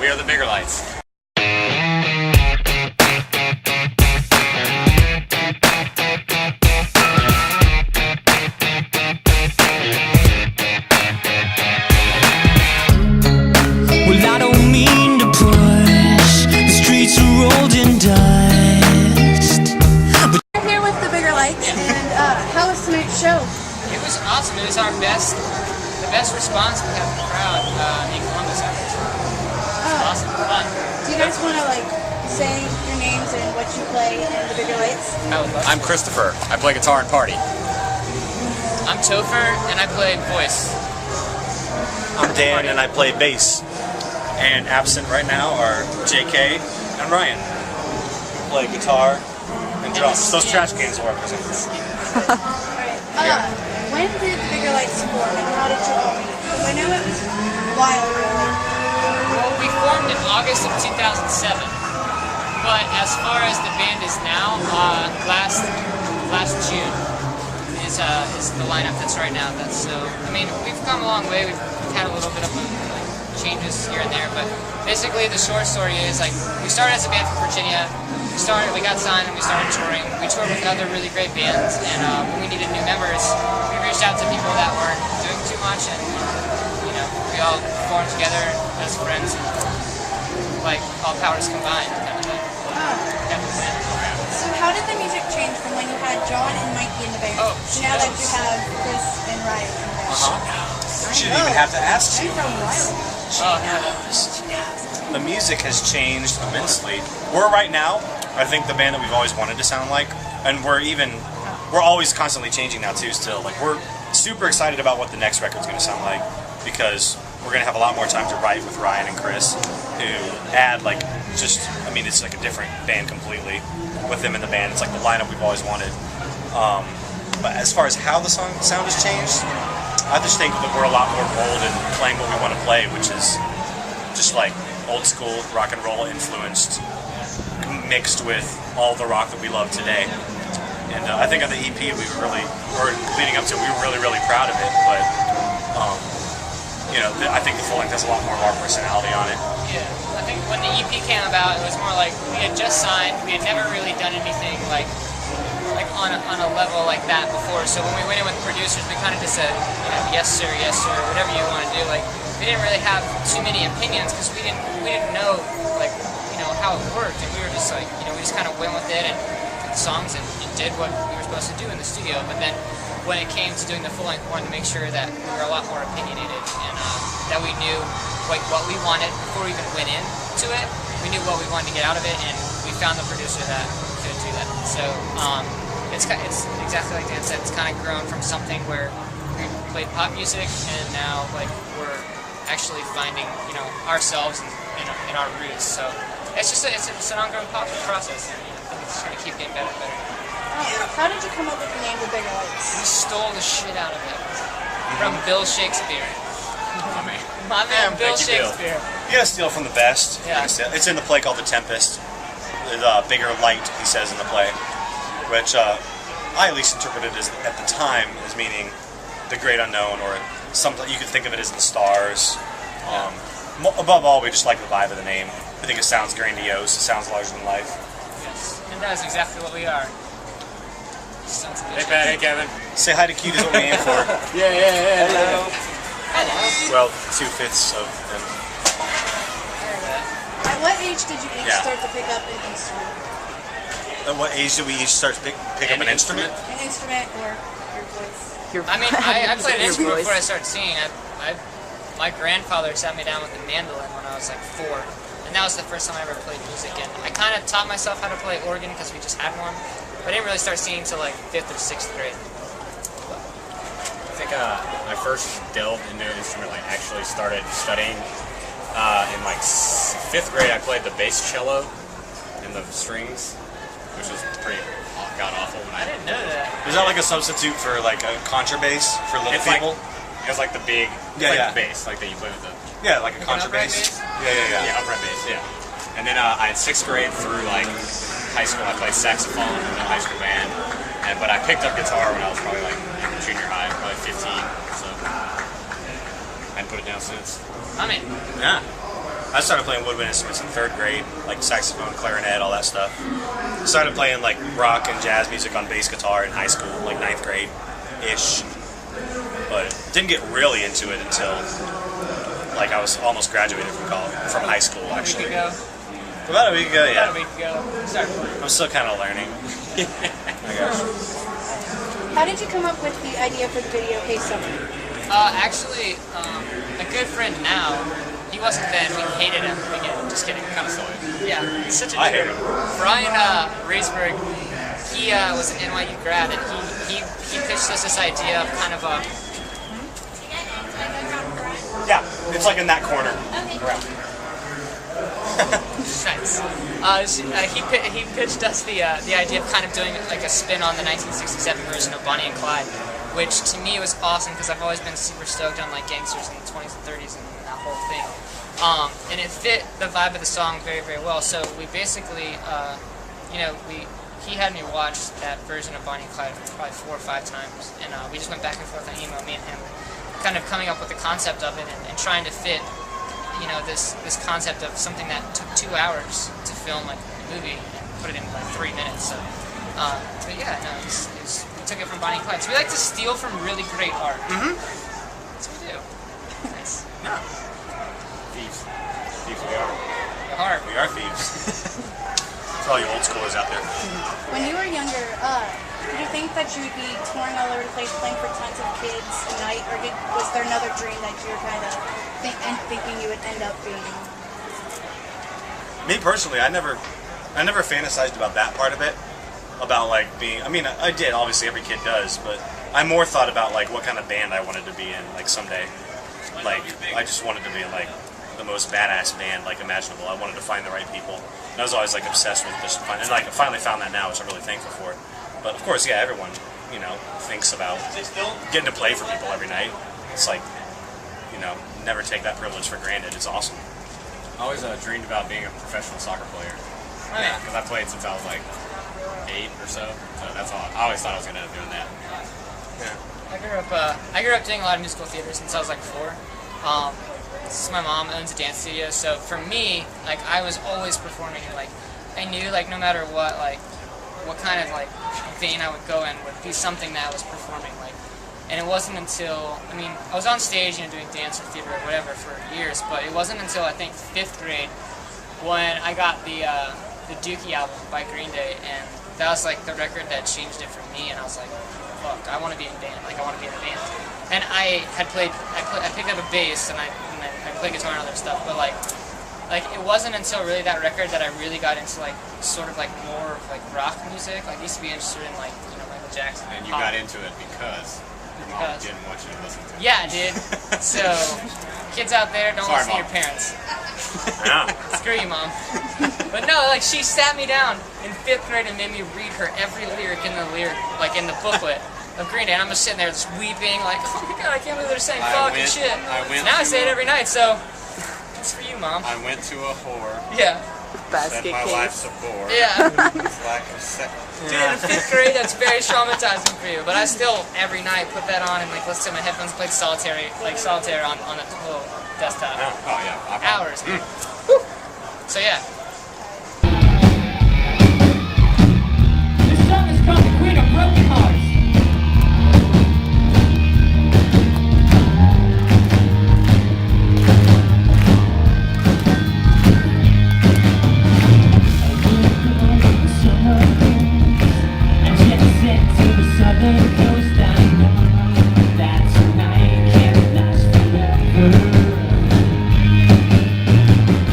We are the Bigger Lights. Well, I don't mean to push. The streets are rolled in dust. We're here with the Bigger Lights, and how was tonight's show? It was awesome. It was the best response we had from the crowd in Columbus ever. It was awesome, fun. Do you guys want to say your names and what you play in the Bigger Lights? I'm Christopher. I play guitar and party. I'm Topher, and I play voice. I'm Dan, and I play bass. And absent right now are JK and Ryan. Play guitar and drums. Those trash cans will represent this. When did the Bigger Lights form, and how did you all meet? Because I know it was a while ago. Well, we formed in August of 2007, but as far as the band is now, last June is the lineup that's right now. We've come a long way. We've had a little bit of changes here and there, but basically the short story is we started as a band from Virginia. We got signed and we started touring. We toured with other really great bands, and when we needed new members, we reached out to people that weren't doing too much, and we all formed together as friends, and all powers combined, kind of thing. So how did the music change from when you had John and Mikey in the band to now that you have Chris and Ryan in the band? She didn't even have to ask I'm you. from Ryan. The music has changed immensely. We're right now, I think, the band that we've always wanted to sound like, and we're always constantly changing now too. Still, we're super excited about what the next record's going to sound like, because we're going to have a lot more time to write with Ryan and Chris, who add it's like a different band completely with them in the band. It's like the lineup we've always wanted. But as far as how the sound has changed, I just think that we're a lot more bold in playing what we want to play, which is just old school rock and roll influenced, mixed with all the rock that we love today. And I think on the EP leading up to it, we were really proud of it. But I think the full length has a lot more of our personality on it. Yeah, I think when the EP came about, it was more we had just signed. We had never really done anything on a level like that before. So when we went in with producers, we kind of just said, yes sir, whatever you want to do. We didn't really have too many opinions because we didn't know how it worked, and we were just we just kind of went with it and did songs and did what we were supposed to do in the studio. But then when it came to doing the full length, we wanted to make sure that we were a lot more opinionated and that we knew what we wanted before we even went into it. We knew what we wanted to get out of it, and we found the producer that could do that. So it's exactly like Dan said. It's kind of grown from something where we played pop music, and now we're actually finding ourselves in our roots. So it's an ongoing process, and I think it's just going to keep getting better and better. How did you come up with the name The Bigger Lights? We stole the shit out of it from Bill Shakespeare. My man, Bill Shakespeare. You gotta steal from the best. Yeah. It's in the play called The Tempest. The bigger light, he says in the play, which I at least interpreted at the time as meaning the great unknown, or something you could think of it as the stars. Above all, we just like the vibe of the name. I think it sounds grandiose. It sounds larger than life. Yes, and that is exactly what we are. Hey Pat, hey Kevin. Say hi to Cute is what we aim for. Yeah. Well, 2/5 of them. At what age did you each start to pick up an instrument? At what age did we each start to pick up an instrument? An instrument or your voice? I played an instrument before I started singing. My grandfather sat me down with a mandolin when I was 4, and that was the first time I ever played music. And I kind of taught myself how to play organ because we just had one, but I didn't really start singing until 5th or 6th grade. I think I first delved into an instrument, actually started studying in 5th grade. I played the bass cello and the strings, which was pretty god awful. I didn't know that. Is that a substitute for a contrabass for little people? It was the big, the bass, that you play with the... Yeah, like a upright contrabass. bass? Yeah. Upright bass, yeah. And then in 6th grade through high school, I played saxophone in the high school band. But I picked up guitar when I was probably junior high, probably 15. So I hadn't put it down since. I'm in. Yeah. I started playing woodwind instruments in 3rd grade, like saxophone, clarinet, all that stuff. Started playing like rock and jazz music on bass guitar in high school, like 9th grade-ish. But didn't get really into it until like I was almost graduated from high school, actually. About a week ago, yeah. About a week ago. Sorry. I'm still kind of learning. I guess. How did you come up with the idea for the video, Hey Summer? Actually, a good friend now, he wasn't then, we hated him again. Just kidding. Kind of silly. Yeah, he's such a I jerk. hate him. Brian Raisberg, he was an NYU grad, and he pitched us this idea of kind of a... Yeah, it's like in that corner. Nice. He pitched us the idea of kind of doing like a spin on the 1967 version of Bonnie and Clyde, which to me was awesome because I've always been super stoked on like gangsters in the 20s and 30s and that whole thing. And it fit the vibe of the song very, very well. So we basically, he had me watch that version of Bonnie and Clyde probably 4 or 5 times, and we just went back and forth on email, me and him, kind of coming up with the concept of it and trying to fit, this concept of something that took 2 hours to film like a movie and put it in like 3 minutes. So, we took it from Bonnie and Clyde. So we like to steal from really great art. Mm-hmm. That's what we do. Nice. Yeah. Thieves. Thieves we are. Art. We are thieves. For all you old schoolers out there. When you were younger, did you think that you would be touring all over the place playing for tons of kids a night, or was there another dream that you were kind of thinking you would end up being? Me personally, I never fantasized about that part of it. About like being, I did, obviously every kid does, but I more thought about like what kind of band I wanted to be in, like someday. Like, I just wanted to be in like the most badass band like imaginable. I wanted to find the right people. And I was always like obsessed with just and like I finally found that now, which I'm really thankful for. But of course, yeah, everyone, thinks about getting to play for people every night. It's like, never take that privilege for granted. It's awesome. I always dreamed about being a professional soccer player. Yeah. Because I played since I was like 8 or so. So that's all. I always thought I was gonna end up doing that. Yeah. I grew up doing a lot of musical theater since I was like 4. My mom owns a dance studio, so for me, like I was always performing. Like I knew, like no matter what, like what kind of like vein I would go in would be something that I was performing. Like, and it wasn't until I was on stage, doing dance or theater or whatever for years, but it wasn't until I think 5th grade when I got the Dookie album by Green Day, and that was like the record that changed it for me. And I was like, fuck, I want to be in a band. Like I want to be in a band. And I picked up a bass and I played guitar and other stuff, but like it wasn't until really that record that I really got into like sort of like more of like rock music. Like I used to be interested in like Michael Jackson. And you got into it because your mom didn't want you to listen to it. Yeah, dude. So kids out there, don't Sorry, listen to Mom. your parents. Yeah. Screw you, Mom. But no, like she sat me down in 5th grade and made me read her every lyric in the booklet of Green Day. And I'm just sitting there just weeping, like, oh my god, I can't believe they're saying fuck and shit. Now I say it every night, so it's for you, Mom. I went to a whore. Yeah. Said my life's a bore. Yeah. It's lack of sex. Dude, in 5th grade, that's very traumatizing for you. But I still, every night, put that on and like listen to my headphones, played solitaire on the little desktop. Oh yeah. Hours. So yeah,